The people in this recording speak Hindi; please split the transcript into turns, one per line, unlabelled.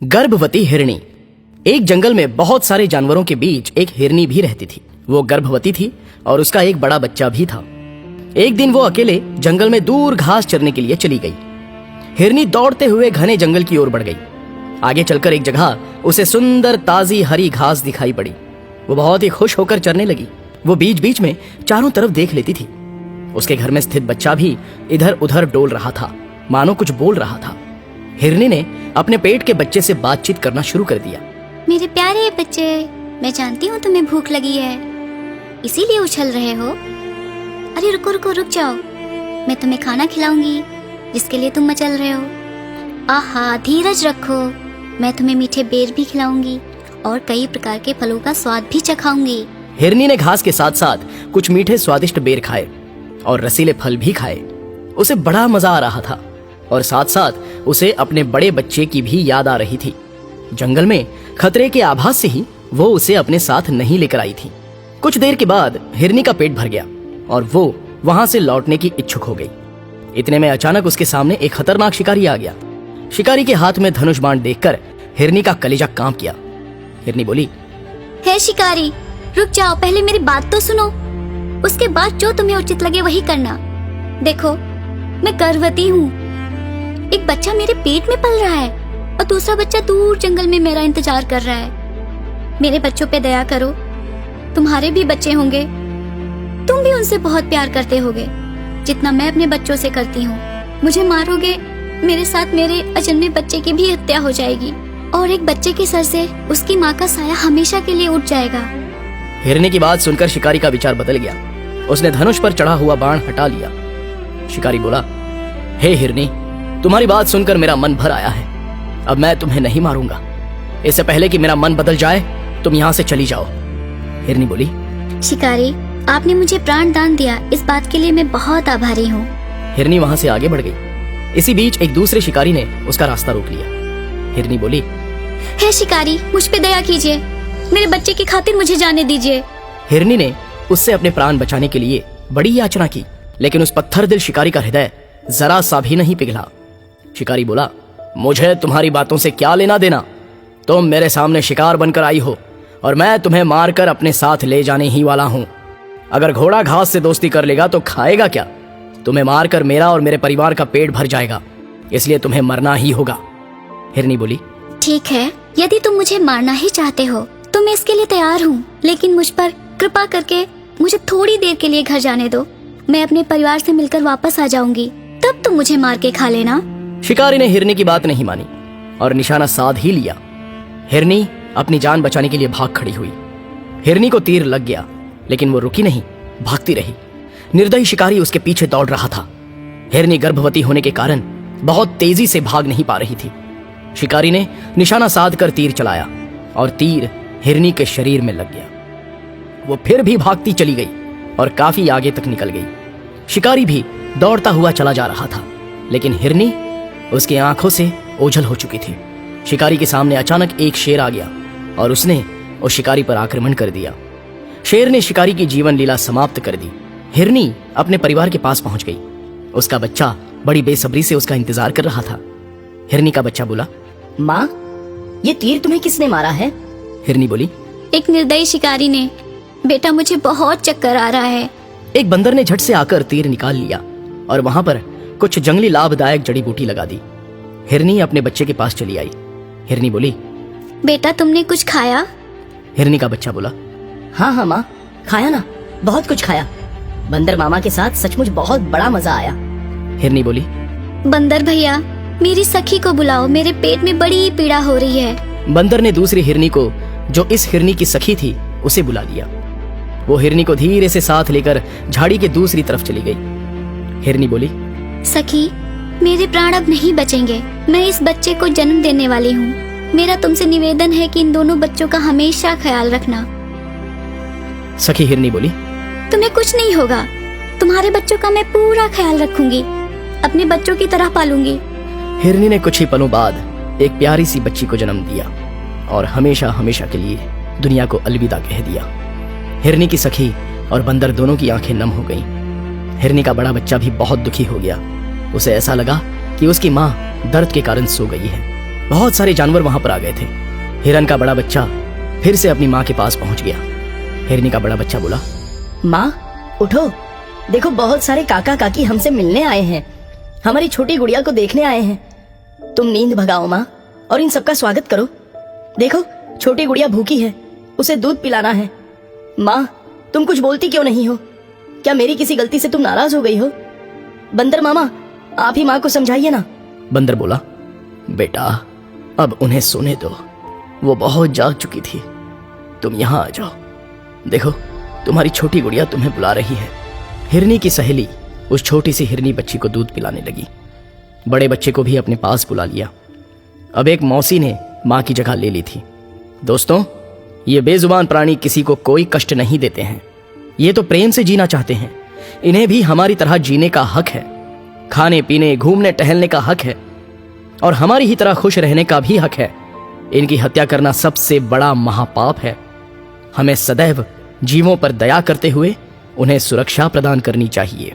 गर्भवती हिरनी। एक जंगल में बहुत सारे जानवरों के बीच एक हिरनी भी रहती थी। वो गर्भवती थी और उसका एक बड़ा बच्चा भी था। एक दिन वो अकेले जंगल में दूर घास चरने के लिए चली गई। हिरनी दौड़ते हुए घने जंगल की ओर बढ़ गई। आगे चलकर एक जगह उसे सुंदर ताजी हरी घास दिखाई पड़ी। वो बहुत ही खुश होकर चरने लगी। वो बीच बीच में चारों तरफ देख लेती थी। उसके घर में स्थित बच्चा भी इधर उधर डोल रहा था, मानो कुछ बोल रहा था। हिरनी ने अपने पेट के बच्चे से बातचीत करना शुरू कर दिया।
मेरे प्यारे बच्चे, मैं जानती हूँ तुम्हें भूख लगी है, इसीलिए उछल रहे हो। अरे रुको रुको, रुक जाओ, मैं तुम्हें खाना खिलाऊंगी जिसके लिए तुम मचल रहे हो। आहा, धीरज रखो, मैं तुम्हें मीठे बेर भी खिलाऊंगी और कई प्रकार के फलों का स्वाद भी चखाऊंगी।
हिरनी ने घास के साथ साथ कुछ मीठे स्वादिष्ट बेर खाए और रसीले फल भी खाए। उसे बड़ा मजा आ रहा था और साथ साथ उसे अपने बड़े बच्चे की भी याद आ रही थी। जंगल में खतरे के आभास से ही वो उसे अपने साथ नहीं लेकर आई थी। कुछ देर के बाद हिरनी का पेट भर गया और वो वहां से लौटने की इच्छुक हो गई। इतने में अचानक उसके सामने एक खतरनाक शिकारी आ गया। शिकारी के हाथ में धनुष बाण देखकर हिरनी का कलेजा कांप गया। हिरनी बोली,
हे शिकारी, रुक जाओ, पहले मेरी बात तो सुनो, उसके बाद जो तुम्हें उचित लगे वही करना। देखो, मैं गर्भवती हूँ, एक बच्चा मेरे पेट में पल रहा है और दूसरा बच्चा दूर जंगल में मेरा इंतजार कर रहा है। मेरे बच्चों पे दया करो, तुम्हारे भी बच्चे होंगे, तुम भी उनसे बहुत प्यार करते होगे जितना मैं अपने बच्चों से करती हूँ। मुझे मारोगे, मेरे साथ मेरे अजन्मे बच्चे की भी हत्या हो जाएगी और एक बच्चे के सर से उसकी माँ का साया हमेशा के लिए उठ जाएगा।
हिरनी की बात सुनकर शिकारी का विचार बदल गया। उसने धनुष पर चढ़ा हुआ बाण हटा लिया। शिकारी बोला, हे हिरनी, तुम्हारी बात सुनकर मेरा मन भर आया है। अब मैं तुम्हें नहीं मारूंगा। इससे पहले कि मेरा मन बदल जाए तुम यहाँ से चली जाओ। हिरनी बोली,
शिकारी, आपने मुझे प्राण दान दिया, इस बात के लिए मैं बहुत आभारी हूँ।
हिरनी वहाँ से आगे बढ़ गई। इसी बीच एक दूसरे शिकारी ने उसका रास्ता रोक लिया। हिरनी बोली,
हे शिकारी, मुझ पे दया कीजिए, मेरे बच्चे की खातिर मुझे जाने दीजिए।
हिरनी ने उससे अपने प्राण बचाने के लिए बड़ी याचना की, लेकिन उस पत्थर दिल शिकारी का हृदय जरा सा भी नहीं पिघला। शिकारी बोला, मुझे तुम्हारी बातों से क्या लेना देना? तुम मेरे सामने शिकार बनकर आई हो और मैं तुम्हें मारकर अपने साथ ले जाने ही वाला हूँ। अगर घोड़ा घास से दोस्ती कर लेगा तो खाएगा क्या? तुम्हें मारकर मेरा और मेरे परिवार का पेट भर जाएगा, इसलिए तुम्हें मरना ही होगा। हिरनी बोली,
ठीक है, यदि तुम मुझे मारना ही चाहते हो तो मैं इसके लिए तैयार हूँ, लेकिन मुझ पर कृपा करके मुझे थोड़ी देर के लिए घर जाने दो। मैं अपने परिवार से मिलकर वापस आ जाऊंगी, तब तुम मुझे मार के खा लेना।
शिकारी ने हिरनी की बात नहीं मानी और निशाना साध ही लिया। हिरनी अपनी जान बचाने के लिए भाग खड़ी हुई। हिरनी को तीर लग गया, लेकिन वो रुकी नहीं, भागती रही। निर्दयी शिकारी उसके पीछे दौड़ रहा था। हिरनी गर्भवती होने के कारण बहुत तेजी से भाग नहीं पा रही थी। शिकारी ने निशाना साध कर तीर चलाया और तीर हिरनी के शरीर में लग गया। वो फिर भी भागती चली गई और काफी आगे तक निकल गई। शिकारी भी दौड़ता हुआ चला जा रहा था, लेकिन हिरनी उसकी आंखों से ओझल हो चुकी थी। शिकारी के सामने अचानक एक शेर आ गया और उसने उस शिकारी पर आक्रमण कर दिया। शेर ने शिकारी की जीवन लीला समाप्त कर दी। हिरनी अपने परिवार के पास पहुंच गई। उसका बच्चा बड़ी बेसब्री से उसका इंतजार कर रहा था। हिरनी का बच्चा बोला,
माँ, ये तीर तुम्हें किसने मारा है?
हिरनी बोली,
एक निर्दयी शिकारी ने। बेटा, मुझे बहुत चक्कर आ रहा है।
एक बंदर ने झट से आकर तीर निकाल लिया और वहां पर कुछ जंगली लाभदायक जड़ी बूटी लगा दी। हिरनी अपने बच्चे के पास चली आई। हिरनी बोली,
बेटा, तुमने कुछ खाया?
हिरनी का बच्चा बोला,
हाँ हाँ माँ, खाया ना, बहुत कुछ खाया। बंदर मामा के साथ सचमुच बहुत बड़ा मजा आया।
हिरनी बोली,
बंदर भैया, मेरी सखी को बुलाओ, मेरे पेट में बड़ी पीड़ा हो रही है।
बंदर ने दूसरी हिरनी को, जो इस हिरनी की सखी थी, उसे बुला लिया। वो हिरनी को धीरे से साथ लेकर झाड़ी के दूसरी तरफ चली गई। हिरनी बोली,
सखी, मेरे प्राण अब नहीं बचेंगे, मैं इस बच्चे को जन्म देने वाली हूँ। मेरा तुमसे निवेदन है कि इन दोनों बच्चों का हमेशा ख्याल रखना।
सखी हिरनी बोली,
तुम्हें कुछ नहीं होगा, तुम्हारे बच्चों का मैं पूरा ख्याल रखूंगी, अपने बच्चों की तरह पालूंगी।
हिरनी ने कुछ ही पलों बाद एक प्यारी सी बच्ची को जन्म दिया और हमेशा हमेशा के लिए दुनिया को अलविदा कह दिया। हिरनी की सखी और बंदर दोनों की आंखें नम हो गईं। हिरनी का बड़ा बच्चा भी बहुत दुखी हो गया। उसे ऐसा लगा कि उसकी माँ दर्द के कारण सो गई है। बहुत सारे जानवर वहां पर आ गए थे। हिरन का बड़ा बच्चा फिर से अपनी माँ के पास पहुंच गया। हिरनी का बड़ा बच्चा बोला,
माँ उठो, देखो बहुत सारे काका काकी हमसे मिलने आए हैं, हमारी छोटी गुड़िया को देखने आए हैं। तुम नींद भगाओ माँ और इन सबका स्वागत करो। देखो छोटी गुड़िया भूखी है, उसे दूध पिलाना है। माँ तुम कुछ बोलती क्यों नहीं हो? क्या मेरी किसी गलती से तुम नाराज हो गई हो? बंदर मामा आप ही माँ को समझाइए ना।
बंदर बोला, बेटा अब उन्हें सोने दो, वो बहुत जाग चुकी थी। तुम यहाँ आ जाओ, देखो तुम्हारी छोटी गुड़िया तुम्हें बुला रही है। हिरनी की सहेली उस छोटी सी हिरनी बच्ची को दूध पिलाने लगी। बड़े बच्चे को भी अपने पास बुला लिया। अब एक मौसी ने माँ की जगह ले ली थी। दोस्तों, ये बेजुबान प्राणी किसी को कोई कष्ट नहीं देते हैं, ये तो प्रेम से जीना चाहते हैं। इन्हें भी हमारी तरह जीने का हक है, खाने पीने घूमने टहलने का हक है, और हमारी ही तरह खुश रहने का भी हक है। इनकी हत्या करना सबसे बड़ा महापाप है। हमें सदैव जीवों पर दया करते हुए उन्हें सुरक्षा प्रदान करनी चाहिए।